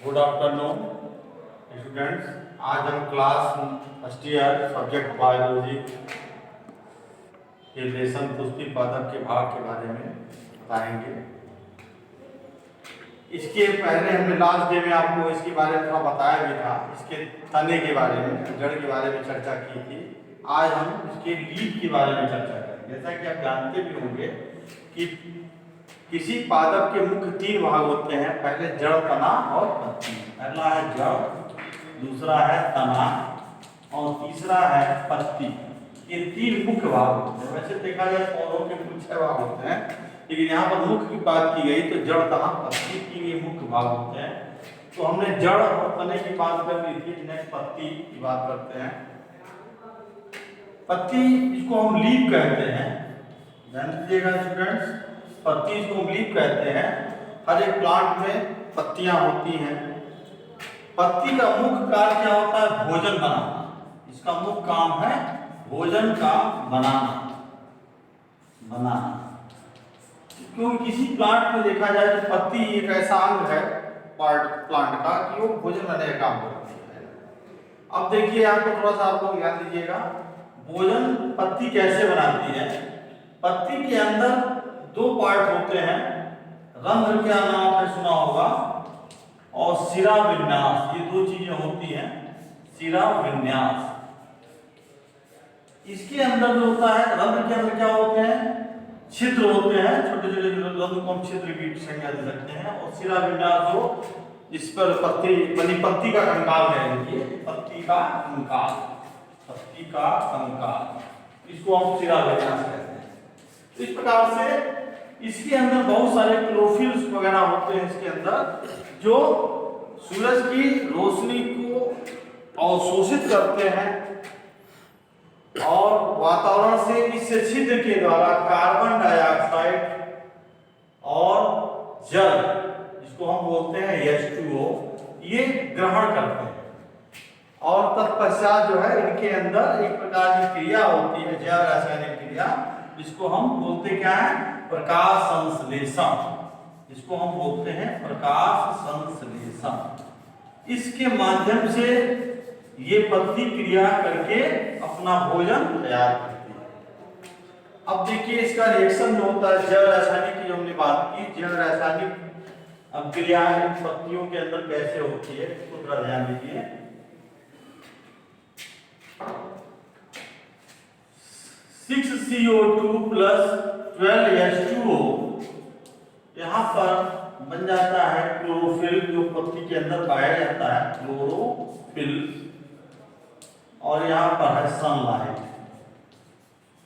Good afternoon students. आज हम class first year subject biology के लेसन पुष्टि पादप के भाग के बारे में बताएंगे। इसके पहले हमने लास्ट डे में आपको इसके बारे में थोड़ा बताया भी था, इसके तने के बारे में, जड़ के बारे में चर्चा की थी। आज हम इसके लीफ के बारे में चर्चा करेंगे। जैसा कि आप जानते भी होंगे कि किसी पादप के मुख्य तीन भाग होते हैं, पहले जड़, तना और पत्ती। पहला है जड़, दूसरा है तना और तीसरा है पत्ती। ये तीन मुख्य भाग होते हैं। वैसे देखा जाए पौधों के कुल 6 भाग होते हैं, लेकिन यहाँ पर मुख्य की बात की गई तो जड़, तना, पत्ती तीन ये मुख्य भाग होते हैं। तो हमने जड़ और तने की बात कर ली थी, नेक्स्ट पत्ती की बात करते हैं। पत्ती, इसको हम लीफ कहते हैं, ध्यान दीजिएगा स्टूडेंट्स। पत्ती इसको हम लीफ कहते हैं। हर एक प्लांट में पत्तियां होती हैं। पत्ती का मुख्य कार्य क्या होता है? भोजन बनाना। इसका मुख्य काम है भोजन का बनाना। क्योंकि किसी प्लांट में देखा जाए तो पत्ती एक ऐसा अंग है प्लांट का कि वो भोजन बनाने का काम करती है। अब देखिए, आपको थोड़ा सा आपको ध्यान दीजिएगा, भोजन पत्ती कैसे बनाती है। पत्ती के अंदर 2 पार्ट होते हैं। रंध्र क्या नाम आपने सुना होगा, और शिरा विन्यास। ये 2 चीजें होती हैं, शिरा विन्यास। इसके अंदर जो होता है, रंध्र के अंदर क्या होते हैं? छिद्र होते हैं, छोटे छोटे रंध्र को हम छिद्र की संज्ञा दे सकते हैं। और शिरा विन्यास जो इस पर पत्ती का कंकाल है, देखिए पत्ती का कंकाल, इसको हम शिरा विन्यास कहते हैं। इस प्रकार से इसके अंदर बहुत सारे क्लोरोफिल्स वगैरह होते हैं इसके अंदर, जो सूरज की रोशनी को अवशोषित करते हैं और वातावरण से इस छिद्र के द्वारा कार्बन डाइऑक्साइड और जल, जिसको हम बोलते हैं H2O, ये ग्रहण करते हैं। और तत्पश्चात जो है इनके अंदर एक प्रकार की क्रिया होती है, जैव रासायनिक क्रिया, जिसको हम बोलते क्या है? प्रकाश संश्लेषण। जिसको हम बोलते हैं प्रकाश संश्लेषण। इसके माध्यम से ये पत्ती क्रिया करके अपना भोजन तैयार करती है। अब देखिए, इसका रिएक्शन जो होता है जैव रासायनिक की, जो हमने बात की, जैव रासायनिक अब क्रिया इन पत्तियों के अंदर कैसे होती है, इसको थोड़ा ध्यान दीजिए। 6CO2 + 12H2O यहाँ पर बन जाता है क्लोरोफिल, जो पत्ती के अंदर पाया जाता है, क्लोरोफिल। और यहाँ पर है सनलाइट,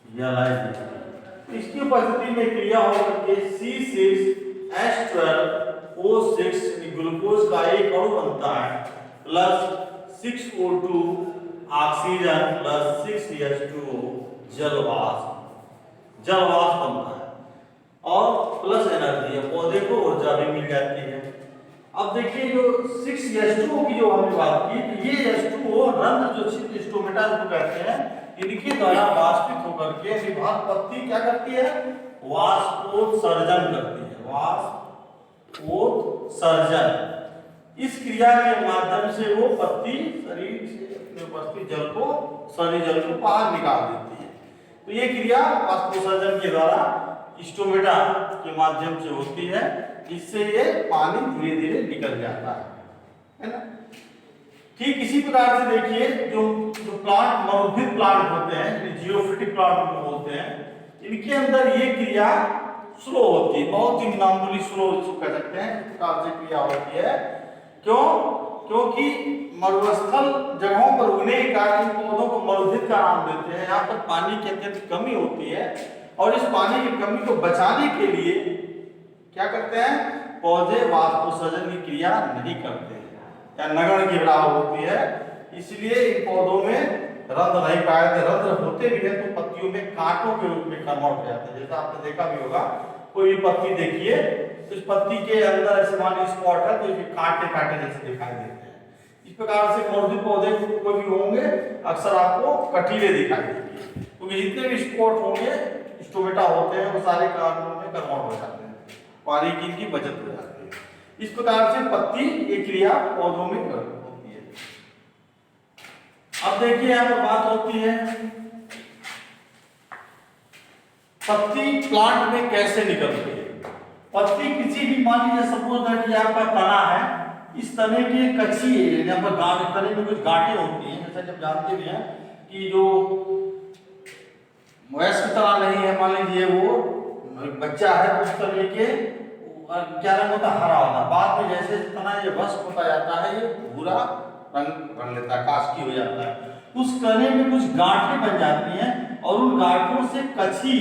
यह लाइट। इसकी उपस्थिति में क्रिया होकर के C6H12O6 ग्लूकोज का एक अणु बनता है, plus 6O2 oxygen plus 6H2O जलवाष्प बनता है, और प्लस एनर्जी है, पौधे को ऊर्जा भी मिल जाती है। अब देखिए, जो 6H2O की जो हमने बात की, तो ये H2O रंध्र जो छिद्र स्टोमेटा को कहते हैं, इनके द्वारा वाष्पित होकर के विभाग पत्ती क्या करती है? वाष्पोत्सर्जन करती है, वाष्पोत्सर्जन। इस क्रिया के माध्यम से वो पत्ती शरीर से अपने उपस्थित जल को बाहर निकाल देती है। तो ये क्रिया वाष्पोत्सर्जन के द्वारा स्टोमेटा के माध्यम से होती है। इससे ये पानी धीरे धीरे निकल जाता है ना। ठीक इसी प्रकार से देखिए, जो प्लांट मरुभूमि प्लांट होते हैं, जियोफिटिक प्लांट बोलते हैं, इनके अंदर ये क्रिया स्लो होती है, बहुत ही मामूली स्लो कह सकते हैं। इस प्रकार से क्रिया होती है। क्योंकि मरुस्थल जगहों पर उगने के कारण पौधों को मरुभूमि का नाम देते हैं। यहाँ पर पानी की अत्यंत कमी होती है, और इस पानी की कमी को बचाने के लिए क्या करते हैं? पौधे वाष्पोत्सर्जन की क्रिया नहीं करते हैं, या नगण्य की बराबर होती है। इसलिए इन पौधों में रंध्र नहीं पाए जाते। रंध्र होते भी हैं तो पत्तियों में कांटों के रूप में कन्वर्ट हो जाते हैं। जैसा आपने देखा भी होगा, कोई भी पत्ती देखिए तो इस पत्ती के अंदर ऐसे मान स्पॉट है, तो ये कांटे जैसे दिखाई देते हैं। इस प्रकार से मौजूद पौधे कोई भी होंगे अक्सर आपको कटीले दिखाई देंगे, क्योंकि जितने भी स्पॉट होंगे स्टोमेटा होते हैं वो सारे कार्बन में कन्वर्ट हो जाते हैं, पानी की इनकी बचत हो जाती है। इस प्रकार से पत्ती ये क्रिया पौधों में होती है। अब देखिए यहाँ पर बात होती है पत्ती प्लांट में कैसे निकलती है। पत्ती किसी भी, मान लीजिए सपोज दैट ये आपका तना है, इस तने की कच्ची है, यहाँ पर गांठ, तने में कुछ गांठें होती हैं, जैसा कि आप जानते भी हैं कि जो वयस्क तना नहीं है, मान लीजिए वो बच्चा है, उस तने के क्या रंग होता है, हरा होता है। बाद में जैसे तना ये वयस्क होता जाता है, ये भूरा रंग भर लेता है, कास्की हो जाता है। उस तने में कुछ गांठें बन जाती हैं और उन गांठों से कछी,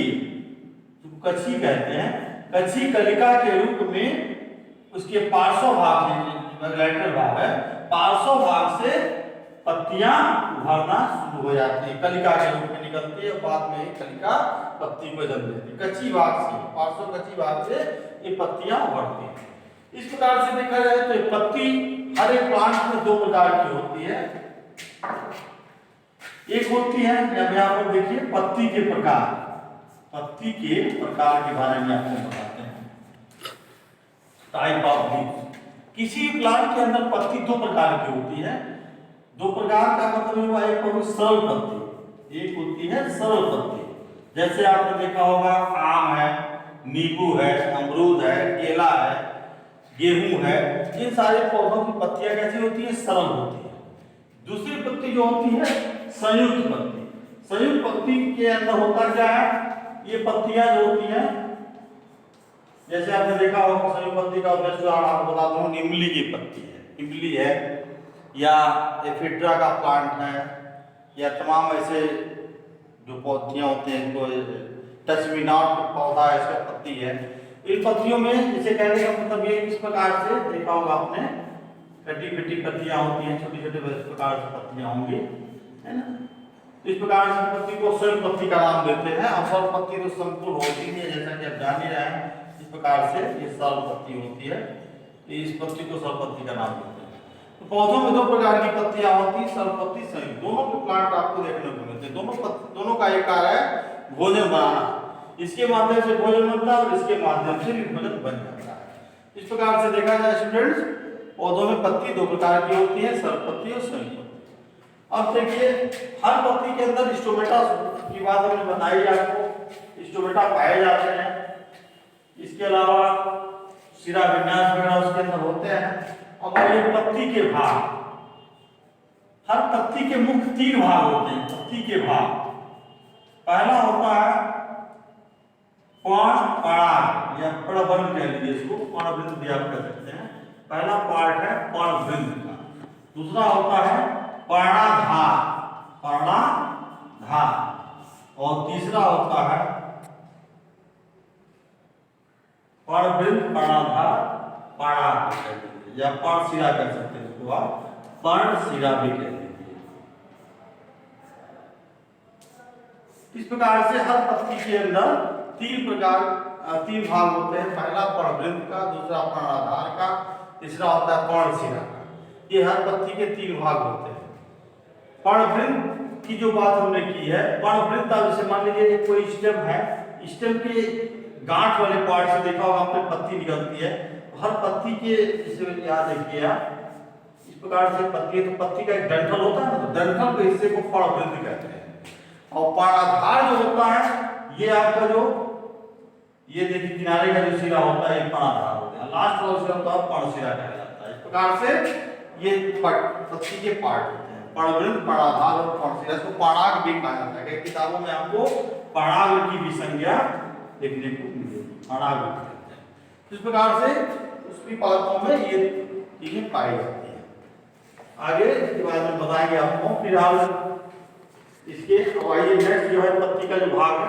कछी कहते हैं, कछी कलिका के रूप में उसके पार्श्व भाग से, लैटरल भाग है, पार्श्व भाग से पत्तियां उभरना शुरू हो जाती है, कलिका के रूप में निकलती है, बाद में कलिका पत्ती को जन्म देती है। कच्ची भाग से, पार्श्व कच्ची भाग से ये पत्तियां उभरती हैं। इस प्रकार से देखा जाए तो ये पत्ती हर एक प्लांट में दो प्रकार की होती है। एक होती है, यहाँ पर देखिए पत्ती के प्रकार, पत्ती के प्रकार के बारे में आपको बताते हैं, टाइप ऑफ लीव्स। किसी प्लांट के अंदर पत्ती दो प्रकार की होती है। दो प्रकार का मतलब हुआ, एक होगी सरल पत्ती, एक होती है सरल पत्ती। जैसे आपने देखा होगा आम है, नींबू है, अमरूद है, केला है, गेहूं है, इन सारे पौधों की पत्तियां कैसी होती है, सरल होती है। दूसरी पत्ती जो होती है संयुक्त पत्ती। संयुक्त पत्ती के अंदर होता क्या है, ये पत्तियां जो होती हैं, जैसे आपने देखा होगा संयुक्त पत्ती का उदाहरण आपको बताता हूँ, इमली की पत्ती है, इमली है, या एफिड्रा का प्लांट है, या तमाम ऐसे जो पौधियां होते हैं, इनको टच मी नॉट पौधा है, इसका पत्ती है। इन पत्तियों में जैसे कहने का मतलब ये इस प्रकार से देखा होगा आपने, कटी कटी पत्तियां होती हैं, छोटी छोटी प्रकार से पत्तियां होंगी, है ना। इस प्रकार से पत्ती को सरल पत्ती का नाम देते हैं। और सरल पत्ती तो संपूर्ण होती है, जैसा कि आप जान ही रहे हैं, इस प्रकार से ये सरल पत्ती होती है, इस पत्ती को सरल पत्ती का नाम देते हैं। तो पौधों में दो प्रकार की पत्तियां होती हैं, सरल पत्ती, संयुक्त। दोनों के प्लांट आपको देखने को मिलते हैं। दोनों का एक कार्य है भोजन बनाना, इसके माध्यम से भोजन बनता है और इसके माध्यम से भी भोजन बन जाता है। इस प्रकार से देखा जाए स्टूडेंट्स, पौधों में पत्ती दो प्रकार की होती है, सरल पत्ती और संयुक्त पत्ती। अब देखिए हर पत्ती के अंदर स्टोमेटा की बात हमने बताई आपको, स्टोमेटा पाए जाते हैं। इसके अलावा शिरा विन्यास वगैरह उसके अंदर होते हैं। अब ये पत्ती के भाग, हर पत्ती के मुख्य तीन भाग होते हैं। पत्ती के भाग, पहला होता है पर्णपराग या पर्णवृंत कह लीजिए इसको, पर्णवृंत भी आप कह सकते हैं। पहला पार्ट है पर्णवृंत का। दूसरा होता है पर्णाधार, पर्णाधार, और तीसरा होता है पर्णवृंत, पर्णाधार, पर्णाग या पर्णशिरा कह सकते हैं इसको, आप पर्णशिरा भी कह लीजिए। इस प्रकार से हर पत्ती के अंदर तीन भाग होते हैं। पहला पर्णवृंत का, दूसरा पर्णाधार का, तीसरा होता है पर्णशिरा का। ये हर पत्ती के तीन भाग होते हैं। पर्णवृंत की जो बात हमने की है, पर्णवृंत जैसे मान लीजिए कोई स्टेम है, स्टेम के गांठ वाले पार्ट से देखा होगा आपने पत्ती निकलती है। हर पत्ती के, जैसे यहाँ देखिए आप, इस प्रकार से पत्ती है, तो पत्ती का एक डंठल होता है ना, तो डंठल के हिस्से को पर्णवृंत कहते हैं। और पर्णाधार जो होता है, ये आपका जो ये देखिए किनारे का जो सिरा होता है, ये पर्णाधार होता है। लास्ट वाला सिरा होता है पर्णशिरा कहलाता है। इस प्रकार से ये पत्ती के पार्ट होते हैं, पर्णवृंत, पर्णाधार और पर्णशिरा। इसको पर्णाग भी कहा जाता है। किताबों में आपको पर्णाग की भी संज्ञा देखने को मिलेगी, पर्णाग कहते हैं। इस प्रकार से उसकी पादपों में ये चीजें पाई जाती है। आगे इसके बारे में बताएंगे आपको। फिलहाल इसके आइए नेक्स्ट जो है पत्ती का जो भाग है